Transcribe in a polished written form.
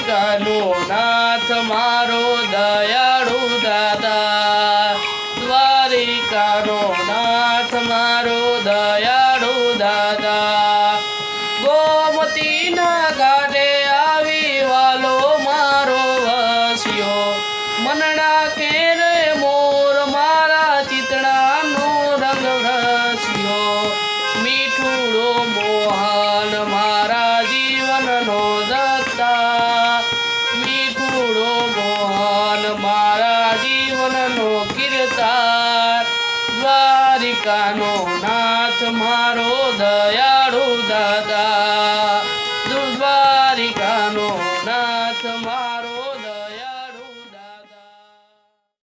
દ્વારિકાનો નાથ મારો દયાળુ દાતા, દ્વારિકાનો નાથ મારો દયાળુ દાતા, ગોમતીના ઘાટે આવી વાલો મારો વસ્યો, મનડા કેરે મોર મારા ચિતડાનો રંગ રસ્યો, મીઠુડો મોહન મારા જીવનનો દત્તા, મીઠુડો મોહન મારા જીવનનો કીર્તા, દ્વારિકાનો નાથ મારો દયાળુ દાતા, દ્વારિકાનો નાથ મારો